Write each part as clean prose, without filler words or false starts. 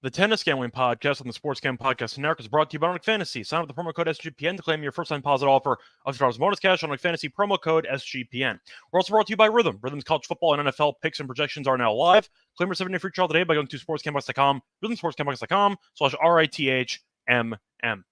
The Tennis Gambling Podcast on the Sports Gambling Podcast Network is brought to you by Onyx Fantasy. Sign up with the promo code SGPN to claim your first-time deposit offer of $2 bonus cash on Onyx Fantasy, promo code SGPN. We're also brought to you by Rhythm. Rhythm's college football and NFL picks and projections are now live. Claim your 7-day free trial today by going to sportsgamblers.com, rhythmsportsgamblers.com/RITHMM.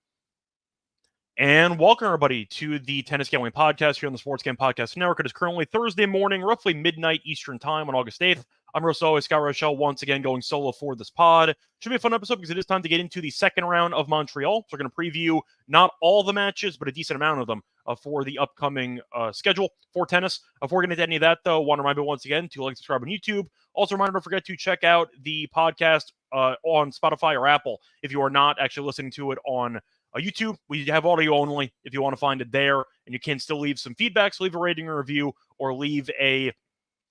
And welcome, everybody, to the Tennis Gambling Podcast here on the Sports Gambling Podcast Network. It is currently Thursday morning, roughly midnight Eastern Time on August 8th. I'm your host, always, Scott Reichel, once again going solo for this pod. Should be a fun episode because it is time to get into the second round of Montreal. So we're going to preview not all the matches, but a decent amount of them for the upcoming schedule for tennis. Before we get into any of that, though, I want to remind you once again to like and subscribe on YouTube. Also, reminder, don't forget to check out the podcast on Spotify or Apple if you are not actually listening to it on YouTube. We have audio only if you want to find it there, and you can still leave some feedback, so leave a rating or review, or leave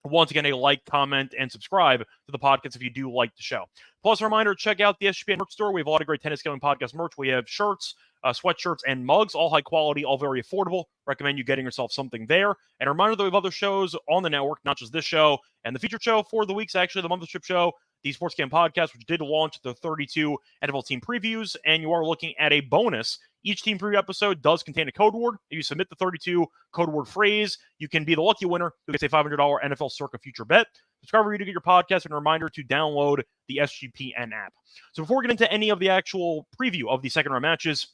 once again, a like, comment, and subscribe to the podcast if you do like the show. Plus, a reminder, check out the SGPN merch store. We have a lot of great Tennis Gambling Podcast merch. We have shirts, sweatshirts, and mugs, all high quality, all very affordable. Recommend you getting yourself something there. And a reminder that we have other shows on the network, not just this show. And the featured show for the week's actually the Monthly Strip Show, the Sports Gambling Podcast, which did launch the 32 NFL team previews, and you are looking at a bonus. Each team preview episode does contain a code word. If you submit the 32 code word phrase, you can be the lucky winner who gets a $500 NFL Circa future bet. Subscribe to get your podcast, and a reminder to download the SGPN app. So before we get into any of the actual preview of the second round matches,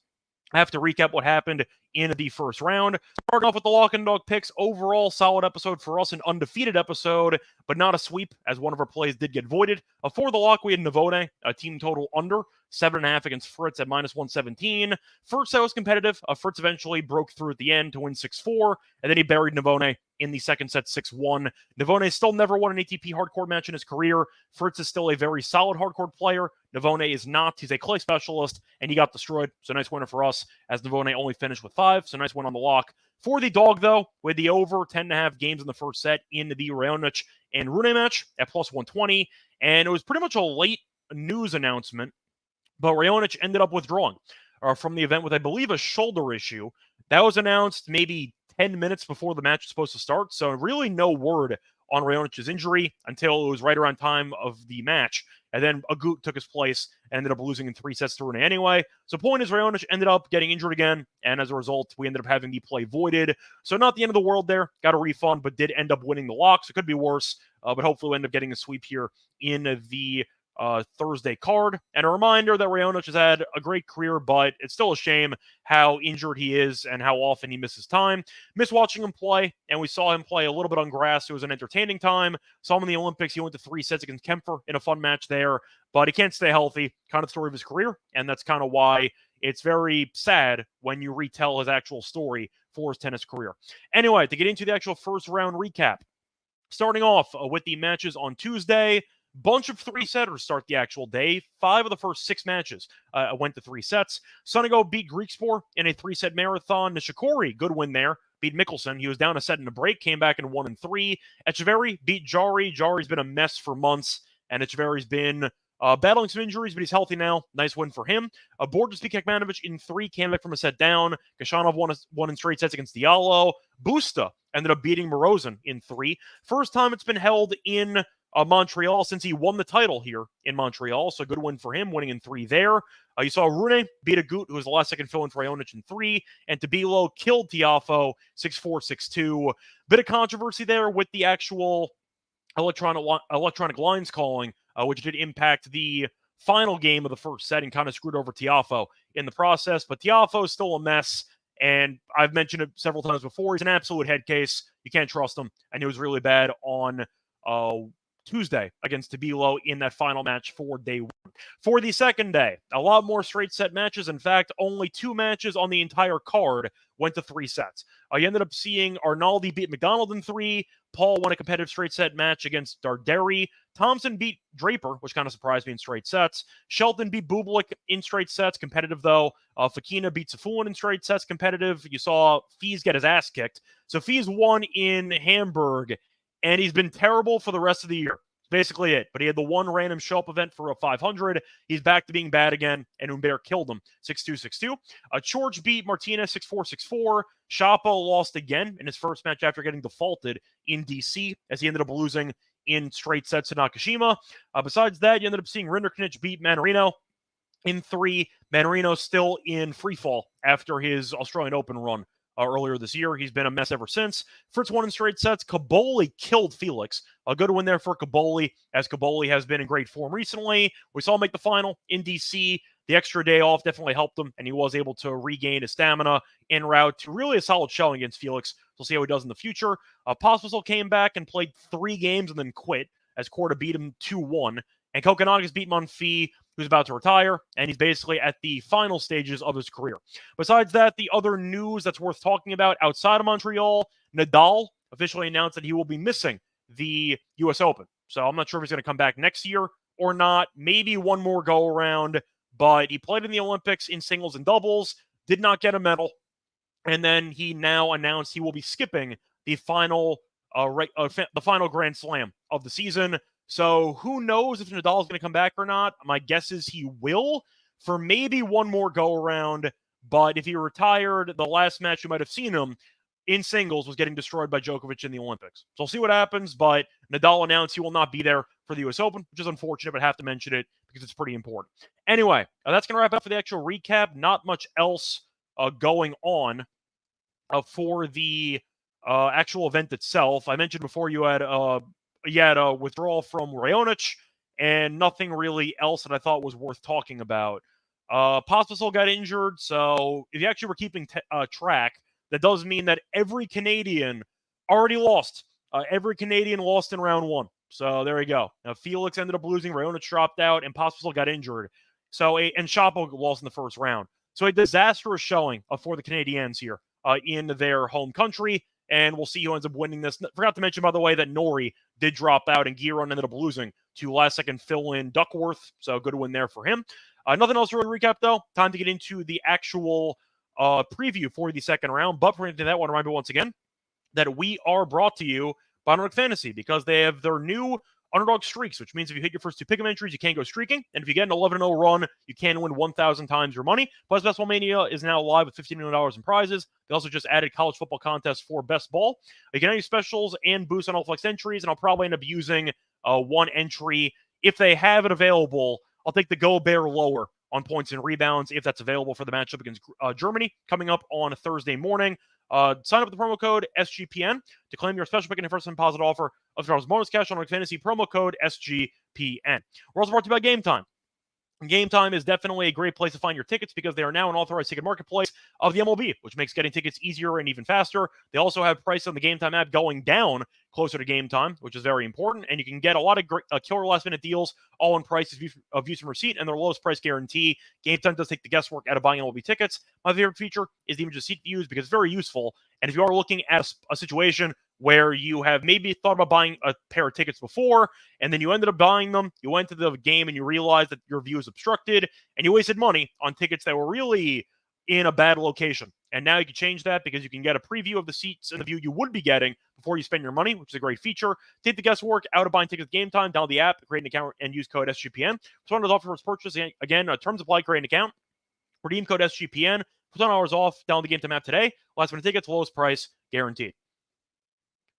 I have to recap what happened in the first round. Starting off with the Lock and Dog picks. Overall, solid episode for us, an undefeated episode, but not a sweep, as one of our plays did get voided. For the Lock, we had Navone, a team total under 7.5 against Fritz at -117. First set was competitive. Fritz eventually broke through at the end to win 6-4, and then he buried Navone in the second set 6-1. Navone still never won an ATP hardcourt match in his career. Fritz is still a very solid hardcourt player. Navone is not. He's a clay specialist, and he got destroyed. So nice winner for us, as Navone only finished with 5. So nice win on the Lock. For the Dog, though, with the over 10.5 games in the first set in the Raonic and Rune match at +120. And it was pretty much a late news announcement, but Raonic ended up withdrawing from the event with, I believe, a shoulder issue. That was announced maybe 10 minutes before the match was supposed to start. So really no word on Raonic's injury until it was right around time of the match. And then Agut took his place and ended up losing in 3 sets to Rune anyway. So point is, Raonic ended up getting injured again, and as a result, we ended up having the play voided. So not the end of the world there. Got a refund, but did end up winning the Lock. So it could be worse, but hopefully we'll end up getting a sweep here in the Thursday card. And a reminder that Raonic has had a great career, but it's still a shame how injured he is and how often he misses time. Miss watching him play, and we saw him play a little bit on grass. It was an entertaining time. Saw him in the Olympics. He went to 3 sets against Kempfer in a fun match there, but he can't stay healthy. Kind of the story of his career, and that's kind of why it's very sad when you retell his actual story for his tennis career. Anyway, to get into the actual first round recap, starting off with the matches on Tuesday. Bunch of 3-setters start the actual day. 5 of the first 6 matches went to 3 sets. Sonego beat Griekspoor in a 3-set marathon. Nishikori, good win there, beat Mickelson. He was down a set in a break, came back in 1 and 3. Etcheverry beat Jari. Jari's been a mess for months, and Etcheverry's been battling some injuries, but he's healthy now. Nice win for him. Borges beat Kekmanovic in 3, came back from a set down. Gashanov won in straight sets against Diallo. Busta ended up beating Morozin in 3. First time it's been held in Montreal since he won the title here in Montreal. So good win for him, winning in 3 there. You saw Rune beat Agut, who was the last second fill-in for Raonic in 3, and Tabilo killed Tiafoe 6-4, 6-2. Bit of controversy there with the actual electronic lines calling, which did impact the final game of the first set and kind of screwed over Tiafoe in the process. But Tiafoe is still a mess, and I've mentioned it several times before. He's an absolute head case. You can't trust him, and it was really bad on Tuesday against Tabilo in that final match for day 1. For the second day, a lot more straight set matches. In fact, only 2 matches on the entire card went to 3 sets. You ended up seeing Arnaldi beat McDonald in 3. Paul won a competitive straight set match against Darderi. Thompson beat Draper, which kind of surprised me in straight sets. Shelton beat Bublik in straight sets, competitive though. Fakina beat Safulin in straight sets, competitive. You saw Fees get his ass kicked. So Fees won in Hamburg, and he's been terrible for the rest of the year. Basically it. But he had the one random show-up event for a 500. He's back to being bad again, and Humbert killed him 6-2, 6-2. George beat Martinez 6-4, 6-4. Shapo lost again in his first match after getting defaulted in DC, as he ended up losing in straight sets to Nakashima. Besides that, you ended up seeing Rinderknecht beat Mannarino in 3. Mannarino still in free fall after his Australian Open run earlier this year. He's been a mess ever since. Fritz won in straight sets. Caboli killed Felix. A good win there for Caboli, as Caboli has been in great form recently. We saw him make the final in DC. The extra day off definitely helped him, and he was able to regain his stamina en route to really a solid showing against Felix. We'll see how he does in the future. Pospisil came back and played 3 games and then quit, as Korda beat him 2-1. And Kokanagas beat Monfils, who's about to retire, and he's basically at the final stages of his career. Besides that, the other news that's worth talking about outside of Montreal, Nadal officially announced that he will be missing the U.S. Open. So I'm not sure if he's going to come back next year or not. Maybe one more go-around, but he played in the Olympics in singles and doubles, did not get a medal, and then he now announced he will be skipping the final Grand Slam of the season. So who knows if Nadal is going to come back or not? My guess is he will for maybe one more go-around, but if he retired, the last match you might have seen him in singles was getting destroyed by Djokovic in the Olympics. So we'll see what happens, but Nadal announced he will not be there for the U.S. Open, which is unfortunate, but I have to mention it because it's pretty important. Anyway, that's going to wrap up for the actual recap. Not much else going on for the actual event itself. I mentioned before you had a withdrawal from Raonic, and nothing really else that I thought was worth talking about. Pospisil got injured, so if you actually were keeping track, that does mean that every Canadian already lost. Every Canadian lost in round 1. So there you go. Now, Felix ended up losing, Raonic dropped out, and Pospisil got injured. And Shapo lost in the first round. So a disastrous showing for the Canadiens here in their home country. And we'll see who ends up winning this. Forgot to mention, by the way, that Nori did drop out and Giron ended up losing to last-second fill-in Duckworth. So good win there for him. Nothing else to really recap, though. Time to get into the actual preview for the second round. But for that, I want to remind you once again that we are brought to you by Underdog Fantasy because they have their new Underdog Streaks, which means if you hit your first 2 pick'em entries, you can go streaking. And if you get an 11-0 run, you can win 1,000 times your money. Plus, Best Ball Mania is now live with $15 million in prizes. They also just added college football contests for Best Ball. You can have specials and boosts on all flex entries, and I'll probably end up using one entry. If they have it available, I'll take the Go Bear lower on points and rebounds if that's available for the matchup against Germany coming up on a Thursday morning. Sign up with the promo code SGPN to claim your special pick and first time deposit offer of $1 bonus cash on Fantasy. Promo code SGPN. We're also brought to you by Game Time. Game Time is definitely a great place to find your tickets because they are now an authorized ticket marketplace of the MLB, which makes getting tickets easier and even faster. They also have prices on the Game Time app going down closer to game time, which is very important. And you can get a lot of great killer last-minute deals, all in prices of use from receipt and their lowest price guarantee. Game Time does take the guesswork out of buying MLB tickets. My favorite feature is the image of seat views because it's very useful. And if you are looking at a situation where you have maybe thought about buying a pair of tickets before, and then you ended up buying them, you went to the game and you realized that your view is obstructed, and you wasted money on tickets that were really in a bad location. And now you can change that because you can get a preview of the seats and the view you would be getting before you spend your money, which is a great feature. Take the guesswork out of buying tickets Game Time. Download the app, create an account, and use code SGPN. So on offer for purchase. Again, terms apply, create an account. Redeem code SGPN. For $10 off, download the Game Time app today. Last minute tickets, lowest price, guaranteed.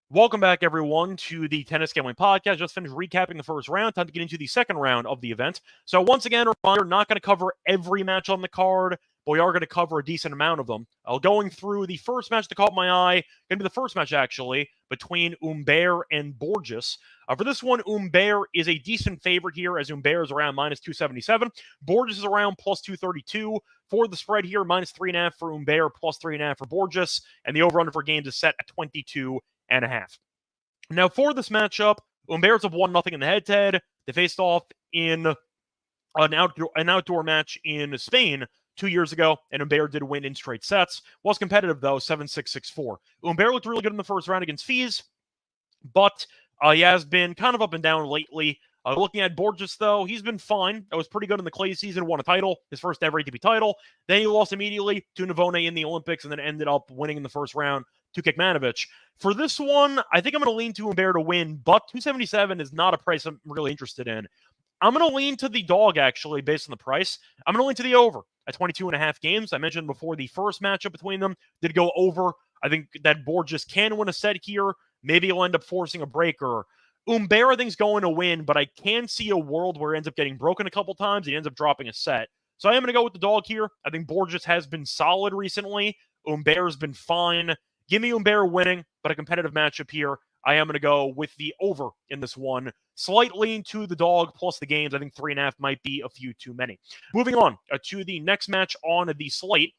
Welcome back, everyone, to the Tennis Gambling Podcast. Just finished recapping the first round. Time to get into the second round of the event. So once again, a reminder, not going to cover every match on the card, but we are going to cover a decent amount of them. Going through the first match that caught my eye, going to be the first match, actually, between Humbert and Borges. For this one, Humbert is a decent favorite here, as Humbert is around minus 277. Borges is around plus 232. For the spread here, minus 3.5 for Humbert, plus 3.5 for Borges, and the over-under for games is set at 22.5. Now, for this matchup, Humbert's up 1-0 in the head-to-head. They faced off in an outdoor match in Spain 2 years ago, and Humbert did win in straight sets. Was competitive, though, 7-6, 6-4. Humbert looked really good in the first round against Fils, but he has been kind of up and down lately. Looking at Borges, though, he's been fine. That was pretty good in the clay season, won a title, his first ever ATP title. Then he lost immediately to Navone in the Olympics, and then ended up winning in the first round to Kekmanovic. For this one, I think I'm going to lean to Humbert to win, but 277 is not a price I'm really interested in. I'm going to lean to the dog, actually, based on the price. I'm going to lean to the over at 22.5 games. I mentioned before the first matchup between them did go over. I think that Borges can win a set here. Maybe he'll end up forcing a break or Humbert, I think, is going to win, but I can see a world where it ends up getting broken a couple times. He ends up dropping a set. So I am going to go with the dog here. I think Borges has been solid recently. Humbert's been fine. Give me Humbert winning, but a competitive matchup here. I am going to go with the over in this one. Slight lean to the dog plus the games. I think 3.5 might be a few too many. Moving on to the next match on the slate.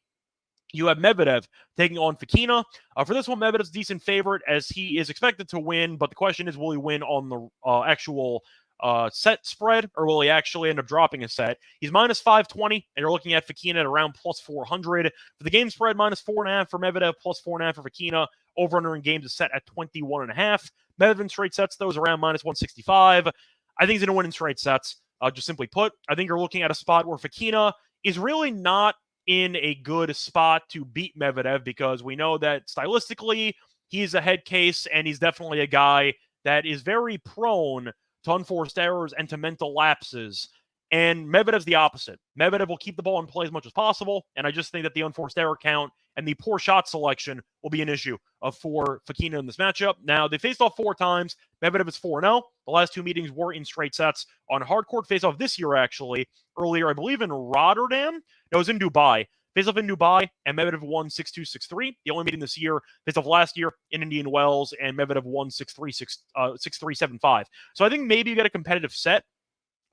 You have Medvedev taking on Fokina. For this one, Medvedev's a decent favorite as he is expected to win, but the question is, will he win on the actual set spread, or will he actually end up dropping a set? He's minus 520, and you're looking at Fokina at around plus 400. For the game spread, minus 4.5 for Medvedev, plus 4.5 for Fokina. Over-under in games is set at 21.5. Medvedev in straight sets, though, is around minus 165. I think he's going to win in straight sets. Just simply put, I think you're looking at a spot where Fokina is really not in a good spot to beat Medvedev, because we know that stylistically he's a head case, and he's definitely a guy that is very prone to unforced errors and to mental lapses. And Medvedev's the opposite. Medvedev will keep the ball in play as much as possible, and I just think that the unforced error count and the poor shot selection will be an issue for Fokina in this matchup. Now, they faced off 4 times. Medvedev is 4-0. The last 2 meetings were in straight sets on hard court face-off this year, actually. Earlier, I believe, in Rotterdam. No, it was in Dubai. Face-off in Dubai, and Medvedev won 6-2, 6-3. The only meeting this year, face-off last year in Indian Wells, and Medvedev won 6-3, 6-3, 7-5. So I think maybe you get a competitive set,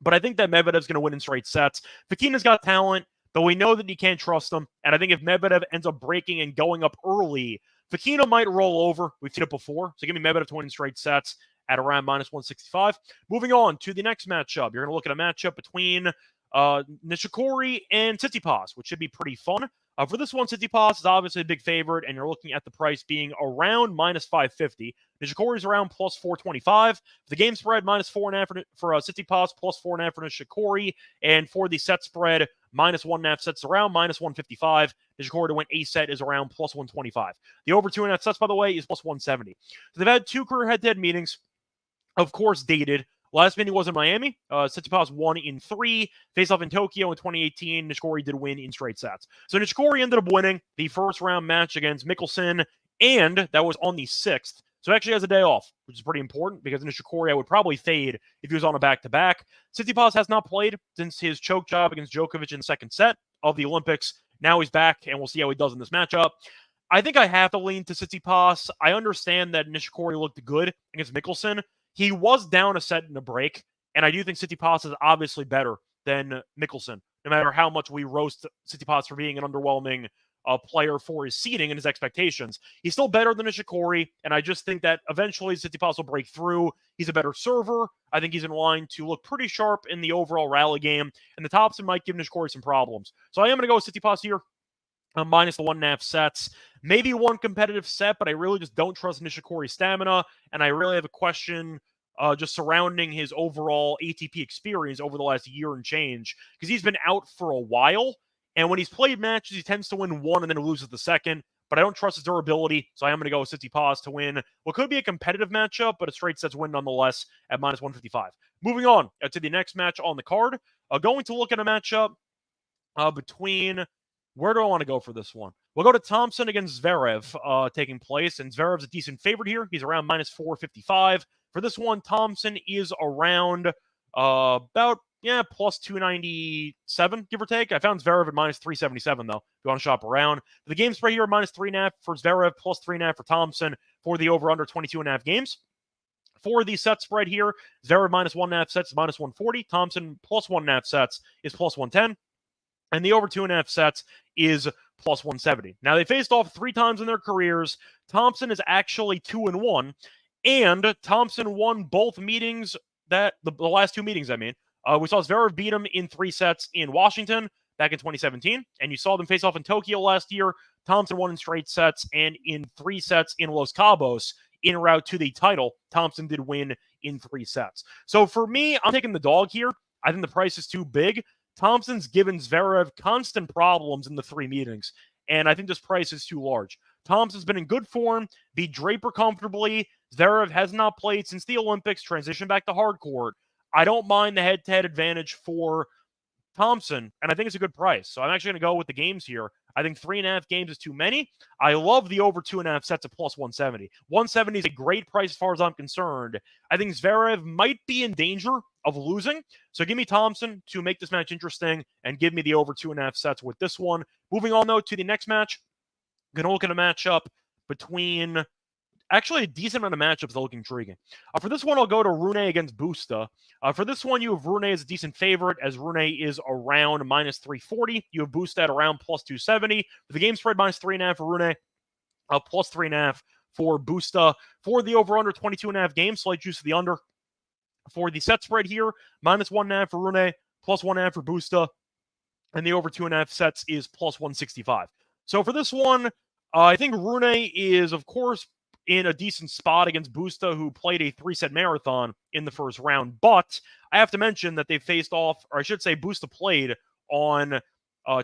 but I think that Medvedev's going to win in straight sets. Fokina's got talent, but we know that you can't trust him. And I think if Medvedev ends up breaking and going up early, Fokina might roll over. We've seen it before. So give me Medvedev to win in straight sets at around minus 165. Moving on to the next matchup. You're going to look at a matchup between Nishikori and Tsitsipas, which should be pretty fun. For this one, Tsitsipas is obviously a big favorite, and you're looking at the price being around minus 550. Nishikori is around plus 425. For the game spread, minus 4.5 for Tsitsipas, plus 4.5 for Nishikori. And for the set spread, minus 1.5 sets around minus 155. Nishikori to win a set is around plus 125. The over 2.5 sets, by the way, is plus 170. So they've had 2 career head-to-head meetings, of course, dated. Last meeting was in Miami. Tsitsipas won in 3. Faced off in Tokyo in 2018. Nishikori did win in straight sets. So Nishikori ended up winning the first round match against Mickelson, and that was on the 6th. So actually has a day off, which is pretty important because Nishikori I would probably fade if he was on a back-to-back. Tsitsipas has not played since his choke job against Djokovic in the second set of the Olympics. Now he's back, and we'll see how he does in this matchup. I think I have to lean to Tsitsipas. I understand that Nishikori looked good against Mickelson. He was down a set in a break, and I do think Tsitsipas is obviously better than Mickelson, no matter how much we roast Tsitsipas for being an underwhelming player for his seeding and his expectations. He's still better than Nishikori, and I just think that eventually Tsitsipas will break through. He's a better server. I think he's in line to look pretty sharp in the overall rally game, and the Thompson might give Nishikori some problems. So I am going to go with Tsitsipas here. Minus the 1.5 sets. Maybe one competitive set, but I really just don't trust Nishikori's stamina, and I really have a question just surrounding his overall ATP experience over the last year and change, because he's been out for a while, and when he's played matches, he tends to win one and then loses the second, but I don't trust his durability, so I am going to go with Tsitsipas to win what could be a competitive matchup, but a straight sets win nonetheless at minus 155. Moving on to the next match on the card. Going to look at a matchup between... Where do I want to go for this one? We'll go to Thompson against Zverev taking place, and Zverev's a decent favorite here. He's around minus 455. For this one, Thompson is around about, plus 297, give or take. I found Zverev at minus 377, though, if you want to shop around. The game spread here, minus 3.5 for Zverev, plus 3.5 for Thompson for the over-under 22.5 games. For the set spread here, Zverev minus 1.5 sets is minus 140. Thompson plus 1.5 sets is plus 110. And the over 2.5 sets is plus 170. Now, they faced off 3 times in their careers. Thompson is actually 2-1, and Thompson won both meetings, the last 2 meetings, I mean. We saw Zverev beat him in 3 sets in Washington back in 2017, and you saw them face off in Tokyo last year. Thompson won in straight sets, and in 3 sets in Los Cabos, en route to the title, Thompson did win in 3 sets. So for me, I'm taking the dog here. I think the price is too big. Thompson's given Zverev constant problems in the 3 meetings, and I think this price is too large. Thompson's been in good form, beat Draper comfortably. Zverev has not played since the Olympics, transitioned back to hard court. I don't mind the head-to-head advantage for Thompson, and I think it's a good price. So I'm actually going to go with the games here. I think 3.5 games is too many. I love the over 2.5 sets at plus 170. 170 is a great price as far as I'm concerned. I think Zverev might be in danger of losing. So give me Thompson to make this match interesting and give me the over 2.5 sets with this one. Moving on, though, to the next match. Going to look at a matchup between actually a decent amount of matchups that look intriguing. For this one, I'll go to Rune against Busta. For this one, you have Rune as a decent favorite, as Rune is around minus 340. You have Busta at around plus 270. For the game spread, minus 3.5 for Rune, plus 3.5 for Busta. For the over-under 22.5 games, slight juice to the under. For the set spread here, minus 1.5 for Rune, plus 1.5 for Busta. And the over 2.5 sets is plus 165. So for this one, I think Rune is, of course, in a decent spot against Busta, who played a 3-set marathon in the first round. But I have to mention that they faced off, or I should say Busta played on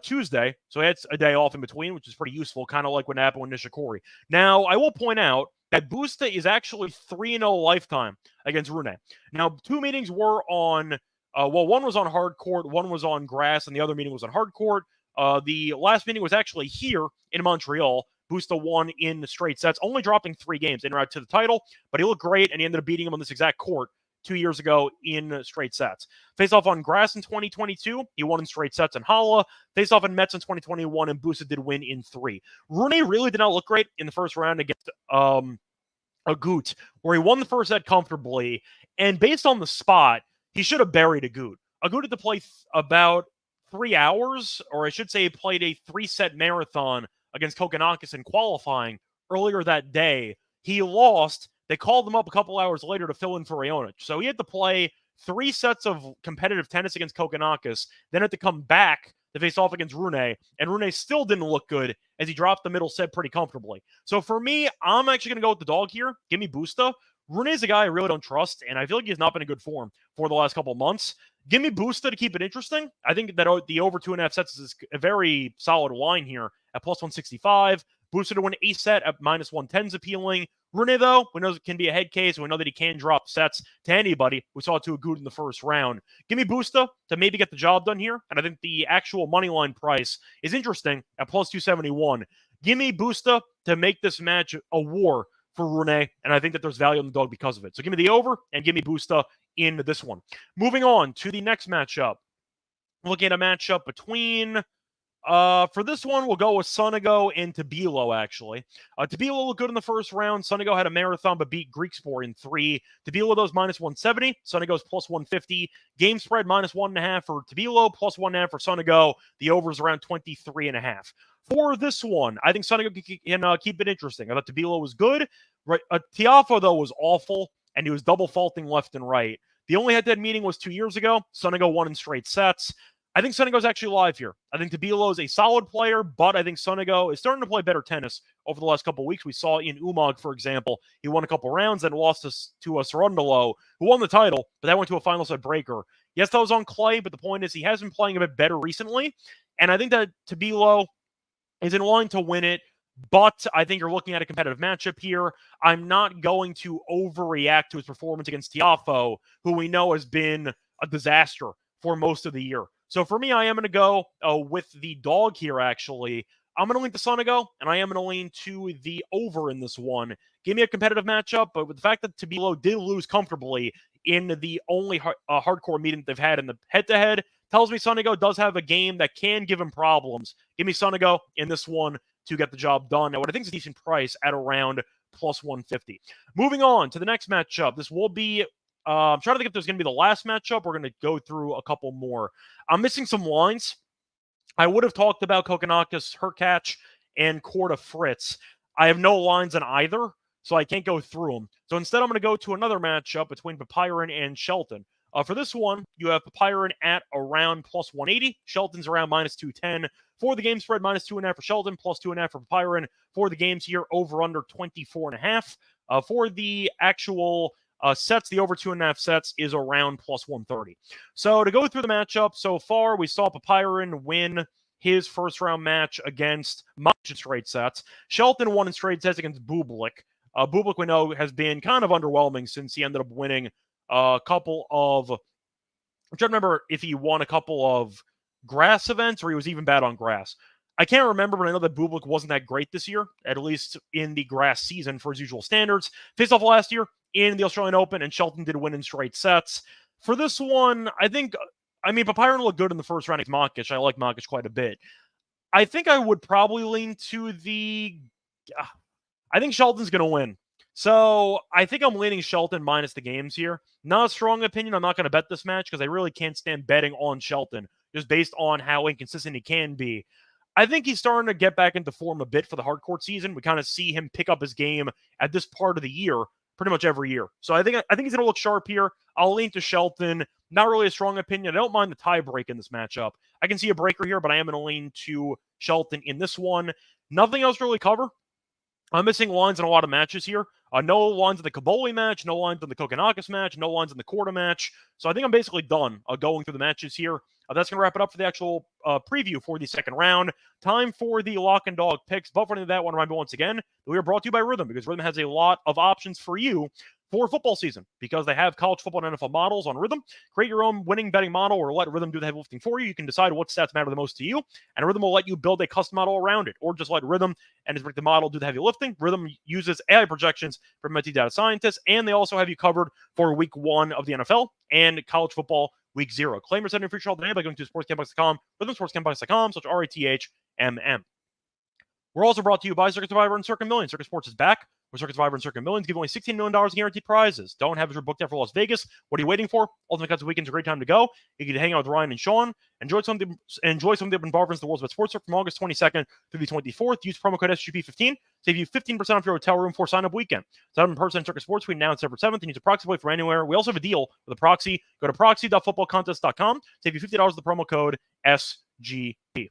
Tuesday, so he had a day off in between, which is pretty useful, kind of like what happened with Nishikori. Now, I will point out that Busta is actually 3-0 lifetime against Rune. Now, 2 meetings were on, one was on hard court, one was on grass, and the other meeting was on hard court. The last meeting was actually here in Montreal. Busta won in the straight sets, only dropping 3 games in route to the title, but he looked great, and he ended up beating him on this exact court 2 years ago in straight sets. Face off on grass in 2022, he won in straight sets in Halle. Face off in Metz in 2021, and Busta did win in 3. Rune really did not look great in the first round against Agut, where he won the first set comfortably, and based on the spot, he should have buried Agut. Agut had to play about 3 hours, or I should say he played a 3-set marathon against Kokkinakis in qualifying earlier that day. He lost. They called him up a couple hours later to fill in for Raonic. So he had to play 3 sets of competitive tennis against Kokkinakis, then had to come back to face off against Rune, and Rune still didn't look good as he dropped the middle set pretty comfortably. So for me, I'm actually going to go with the dog here. Give me Busta. Rune is a guy I really don't trust, and I feel like he's not been in good form for the last couple of months. Give me Busta to keep it interesting. I think that the over 2.5 sets is a very solid line here at plus 165. Busta to win a set at minus 110 is appealing. Rune, though, we know it can be a head case. We know that he can drop sets to anybody. We saw it to Agut in the first round. Give me Busta to maybe get the job done here. And I think the actual money line price is interesting at plus 271. Give me Busta to make this match a war for Rune, and I think that there's value on the dog because of it. So give me the over and give me Busta in this one. Moving on to the next matchup. Looking at a matchup between, for this one, we'll go with Sonego and Tabilo, actually. Tabilo looked good in the first round. Sonego had a marathon but beat Griekspoor in 3. Tabilo, those minus 170. Sonego's plus 150. Game spread minus 1.5 for Tabilo, plus 1.5 for Sonego. The over is around 23.5. For this one, I think Sonego can keep it interesting. I thought Tabilo was good. Right, Tiafoe, though, was awful, and he was double faulting left and right. The only head-to-head meeting was 2 years ago. Sonego won in straight sets. I think Sonego's actually live here. I think Tabilo is a solid player, but I think Sonego is starting to play better tennis over the last couple of weeks. We saw in Umag, for example, he won a couple rounds and lost to Sarundalo, who won the title, but that went to a final set breaker. Yes, that was on clay, but the point is he has been playing a bit better recently, and I think that Tabilo is in line to win it, but I think you're looking at a competitive matchup here. I'm not going to overreact to his performance against Tiafoe, who we know has been a disaster for most of the year. So for me, I am going to go with the dog here, actually. I'm going to lean to Sonego, and I am going to lean to the over in this one. Give me a competitive matchup, but with the fact that Tabilo did lose comfortably in the only hardcore meeting that they've had in the head-to-head, tells me Sonego does have a game that can give him problems. Give me Sonego in this one to get the job done. Now, what I think is a decent price at around plus 150. Moving on to the next matchup. This will be, I'm trying to think if there's going to be the last matchup. We're going to go through a couple more. I'm missing some lines. I would have talked about Kokkinakis, Hurkacz, and Korda Fritz. I have no lines on either, so I can't go through them. So instead, I'm going to go to another matchup between Papirin and Shelton. For this one, you have Papirin at around plus 180. Shelton's around minus 210. For the game spread, minus 2.5 for Shelton, plus 2.5 for Papirin. For the games here, over under 24.5. For the actual sets, the over 2.5 sets is around plus 130. So to go through the matchup so far, we saw Papirin win his first round match against Mach in straight sets. Shelton won in straight sets against Bublik. Bublik, we know, has been kind of underwhelming since he ended up winning a couple of, I'm trying to remember if he won a couple of grass events or he was even bad on grass. I can't remember, but I know that Bublik wasn't that great this year, at least in the grass season for his usual standards. Faced off last year in the Australian Open, and Shelton did win in straight sets. For this one, Papiron looked good in the first round against Makic. I like Makic quite a bit. I think I would probably lean to I think Shelton's going to win. So I think I'm leaning Shelton minus the games here. Not a strong opinion. I'm not going to bet this match because I really can't stand betting on Shelton just based on how inconsistent he can be. I think he's starting to get back into form a bit for the hard court season. We kind of see him pick up his game at this part of the year pretty much every year. So I think he's going to look sharp here. I'll lean to Shelton. Not really a strong opinion. I don't mind the tie break in this matchup. I can see a breaker here, but I am going to lean to Shelton in this one. Nothing else to really cover. I'm missing lines in a lot of matches here. No lines in the Kaboli match, no lines in the Kokkinakis match, no lines in the Korda match. So I think I'm basically done going through the matches here. That's going to wrap it up for the actual preview for the second round. Time for the lock and dog picks. But for that one, remind me once again, we are brought to you by Rhythm, because Rhythm has a lot of options for you for football season, because they have college football and NFL models on Rhythm. Create your own winning betting model or let Rhythm do the heavy lifting for you. You can decide what stats matter the most to you, and Rhythm will let you build a custom model around it, or just let Rhythm and the model do the heavy lifting. Rhythm uses AI projections from MIT data scientists, and they also have you covered for week 1 of the NFL and college football week 0. Claim your setting free all day by going to sportscampus.com, rhythmsportscampus.com, RATHMM. We're also brought to you by Circuit Survivor and Circuit Millions. Circuit Sports is back, where Circuit Survivor and Circuit Millions give away $16 million in guaranteed prizes. Don't have it booked out for Las Vegas. What are you waiting for? Ultimate Cuts Weekend's a great time to go. You can hang out with Ryan and Sean. Enjoy some of the open bar events, the World's Best Sports from August 22nd through the 24th. Use promo code SGP15. Save you 15% off your hotel room for sign-up weekend. Sign up in person at Circuit Sports Week now on December 7th and use a proxy play for anywhere. We also have a deal with a proxy. Go to proxy.footballcontest.com. Save you $50 with the promo code SGP.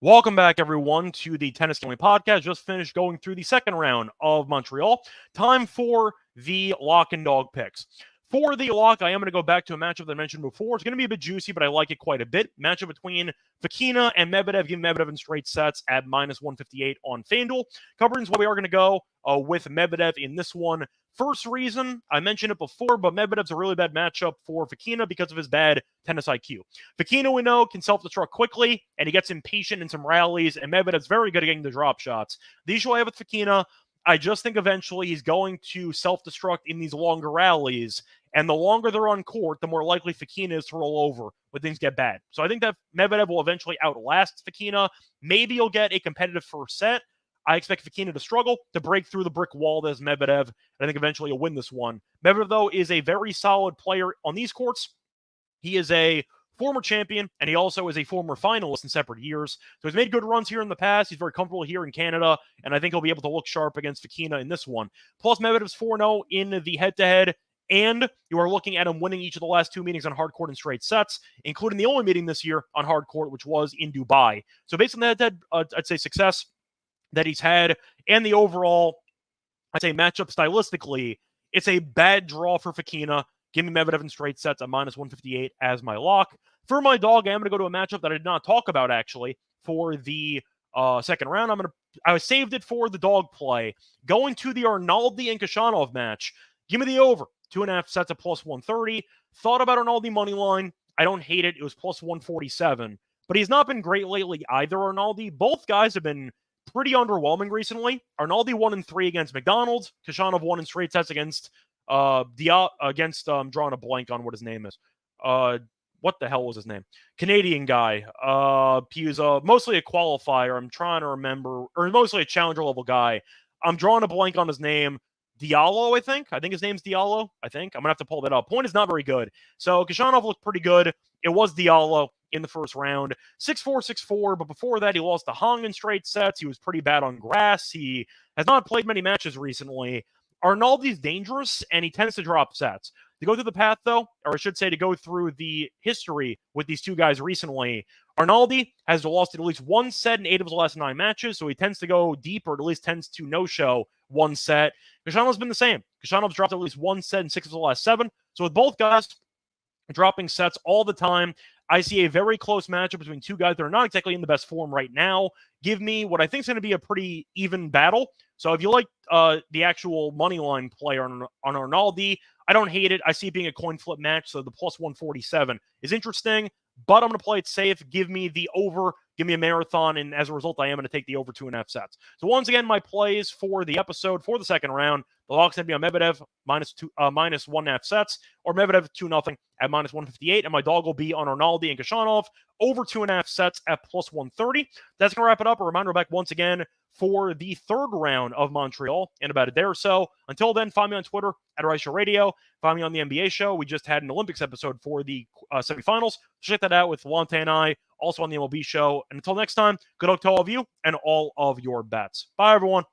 Welcome back, everyone, to the Tennis Gambling Podcast. Just finished going through the second round of Montreal. Time for the lock and dog picks. For the lock, I am going to go back to a matchup that I mentioned before. It's going to be a bit juicy, but I like it quite a bit. Matchup between Fokina and Medvedev. Give Medvedev in straight sets at minus 158 on FanDuel. Covering is what we are going to go with Medvedev in this one. First reason, I mentioned it before, but Medvedev's a really bad matchup for Fokina because of his bad tennis IQ. Fokina, we know, can self-destruct quickly, and he gets impatient in some rallies, and Medvedev's very good at getting the drop shots. The issue I have with Fokina, I just think eventually he's going to self-destruct in these longer rallies, and the longer they're on court, the more likely Fokina is to roll over when things get bad. So I think that Medvedev will eventually outlast Fokina. Maybe he'll get a competitive first set. I expect Fokina to struggle to break through the brick wall that is Medvedev. I think eventually he'll win this one. Medvedev, though, is a very solid player on these courts. He is a former champion, and he also is a former finalist in separate years. So he's made good runs here in the past. He's very comfortable here in Canada, and I think he'll be able to look sharp against Fokina in this one. Plus, Medvedev's 4-0 in the head-to-head, and you are looking at him winning each of the last 2 meetings on hard court in straight sets, including the only meeting this year on hard court, which was in Dubai. So based on the head-to-head, I'd say success that he's had, and the overall, I'd say matchup stylistically, it's a bad draw for Fokina. Give me Medvedev in straight sets at minus 158 as my lock. For my dog, I'm going to go to a matchup that I did not talk about, actually, for the second round. I saved it for the dog play. Going to the Arnaldi and Khachanov match. Give me the over. 2.5 sets at plus 130. Thought about Arnaldi money line. I don't hate it. It was plus 147. But he's not been great lately either, Arnaldi. Both guys have been pretty underwhelming recently. Arnaldi 1-3 against McDonald's. Khachanov won in straight sets against I'm drawing a blank on what his name is. What the hell was his name? Canadian guy. He was mostly a qualifier. I'm trying to remember, or mostly a challenger level guy. I'm drawing a blank on his name. Diallo, I think. I think his name's Diallo. I'm going to have to pull that up. Point is not very good. So Khachanov looked pretty good. It was Diallo in the first round. 6-4, 6-4, but before that, he lost to Hong in straight sets. He was pretty bad on grass. He has not played many matches recently. Arnaldi's dangerous, and he tends to drop sets. To go through the path, though, or I should say to go through the history with these two guys recently, Arnaldi has lost at least one set in 8 of his last 9 matches, so he tends to go deep, or at least tends to no-show one set. Khachanov's been the same. Khachanov dropped at least one set in 6 of the last 7. So with both guys dropping sets all the time, I see a very close matchup between two guys that are not exactly in the best form right now. Give me what I think is going to be a pretty even battle. So if you like the actual money line play on Arnaldi, I don't hate it. I see it being a coin flip match, so the plus 147 is interesting. but I'm going to play it safe. Give me the over. Give me a marathon, and as a result, I am going to take the over 2.5 sets. So once again, my plays for the episode for the second round, the lock's going to be on Medvedev minus 1.5 sets, or Medvedev 2-0 at minus 158, and my dog will be on Arnaldi and Kashanov over 2.5 sets at plus 130. That's going to wrap it up. A reminder back once again for the third round of Montreal in about a day or so. Until then, find me on Twitter at Reichel Radio. Find me on the NBA show. We just had an Olympics episode for the semifinals. Check that out with Lante and I, also on the MLB show. And until next time, good luck to all of you and all of your bets. Bye, everyone.